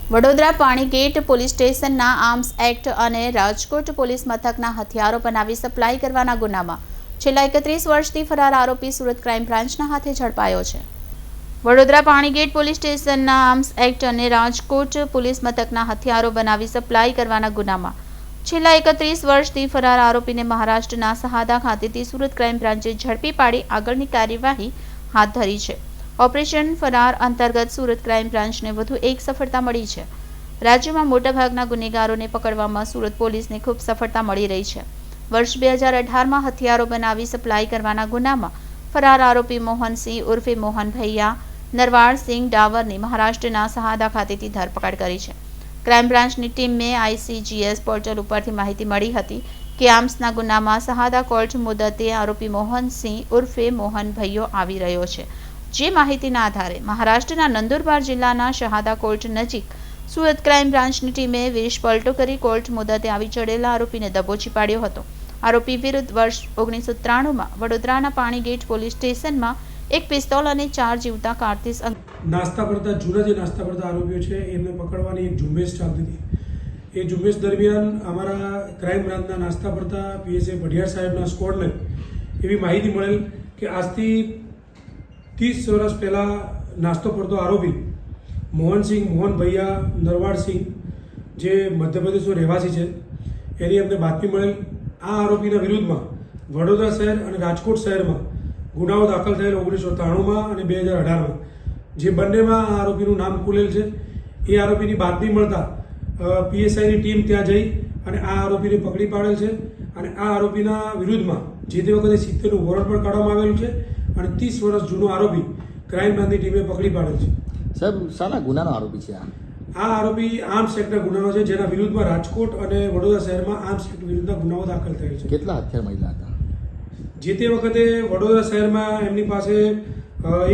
Vadodara Panigate police સ્ટેશનના arms act અને Rajkot police મથકના હથિયારો બનાવી સપ્લાય કરવાના ગુનામાં છેલ્લા 31 વર્ષથી ફરાર આરોપી સુરત ક્રાઇમ બ્રાન્ચના હાથે ઝડપાયો છે। વડોદરા પાણીગેટ પોલીસ સ્ટેશનના આર્મ્સ એક્ટ અને રાજકોટ પોલીસ મથકના હથિયારો બનાવી સપ્લાય કરવાના ગુનામાં છેલ્લા 31 વર્ષથી ફરાર આરોપીને મહારાષ્ટ્રના સહાદા ખાતેથી સુરત ક્રાઇમ બ્રાન્ચે ઝડપી પાડી આગળની કાર્યવાહી હાથ ધરી છે। ઓપરેશન ફરાર અંતર્ગત સુરત ક્રાઇમ બ્રાન્ચને વધુ એક સફળતા મળી છે। રાજ્યમાં મોટાભાગના ગુનેગારોને પકડવામાં સુરત પોલીસને ખૂબ સફળતા મળી રહી છે। વર્ષ 2018માં હથિયારો બનાવી સપ્લાય કરવાના ગુનામાં ફરાર આરોપી મોહનસિંહ ઉર્ફે મોહન ભૈયા નરવાડસિંહ ડાવરની મહારાષ્ટ્રના સહાદા ખાતેથી ધરપકડ કરી છે। ક્રાઇમ બ્રાન્ચની ટીમને ICGS પોર્ટલ ઉપરથી માહિતી મળી હતી કે આર્મ્સના ગુનામાં સહાદા કોર્ટ મુદતે આરોપી મોહનસિંહ ઉર્ફે મોહન ભૈયો આવી રહ્યો છે। જે માહિતીના આધારે મહારાષ્ટ્રના નંદુરબાર જિલ્લાના શહાદા કોર્ટ નજીક સુરત ક્રાઇમ બ્રાન્ચની ટીમે વેશ પલટો કરી કોર્ટ મુદતે આવી ચડેલા આરોપીને દબોચી પાડ્યો હતો। આરોપી વિરુદ્ધ વર્ષ 1993માં વડોદરાના પાણીગેટ પોલીસ સ્ટેશનમાં એક પિસ્તોલ અને 4 જીવતા કારતીસ નાસ્તા પડતા જૂના જે નાસ્તા પડતા આરોપીઓ છે એમને પકડવાની એક ઝુંબેશ ચાલતી હતી। એ ઝુંબેશ દરમિયાન અમારા ક્રાઇમ બ્રાન્ચના નાસ્તા પડતા PSI ભડિયાર સાહેબના સ્કોડને એવી માહિતી મળેલ કે આજથી 30 વર્ષ પહેલાં નાસ્તો પડતો આરોપી મોહનસિંહ મોહન ભૈયા નરવાડસિંહ જે મધ્યપ્રદેશનો રહેવાસી છે એની અમને બાતમી મળેલ। આ આરોપીના વિરુદ્ધમાં વડોદરા શહેર અને રાજકોટ શહેરમાં ગુનાઓ દાખલ થયેલ 1993માં અને 2018માં જે બંનેમાં આ આરોપીનું નામ ખુલેલ છે। એ આરોપીની બાતમી મળતા PSIની ટીમ ત્યાં જઈ અને આ આરોપીને પકડી પાડેલ છે અને આ આરોપીના વિરુદ્ધમાં જે તે વખતે 70નું વોરંટ પણ કાઢવામાં આવેલું છે અને 30 વર્ષ જૂનો આરોપી ક્રાઇમ બ્રાન્ચની ટીમે પકડી પાડેલ છે। સાહેબ શાના ગુનાનો આરોપી છે આ આરોપી આર્મ્સ એક્ટના ગુનાનો છે જેના વિરુદ્ધમાં રાજકોટ અને વડોદરા શહેરમાં આર્મ્સ એક્ટ વિરુદ્ધના ગુનાઓ દાખલ થયેલ છે। કેટલા હથિયાર મળ્યા હતા? જે તે વખતે વડોદરા શહેરમાં એમની પાસે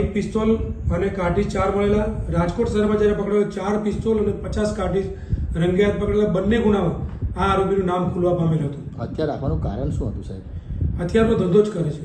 એક પિસ્તોલ અને કાર્ટીજ 4 મળેલા। રાજકોટ શહેરમાં જ્યારે પકડેલા 4 પિસ્તોલ અને 50 કાર્ટીજ રંગે હાથ પકડેલા। બંને ગુનામાં આ આરોપીનું નામ ખુલવા પામેલ હતું। હથિયાર રાખવાનું કારણ શું હતું સાહેબ? હથિયારનો ધંધો જ કરે છે।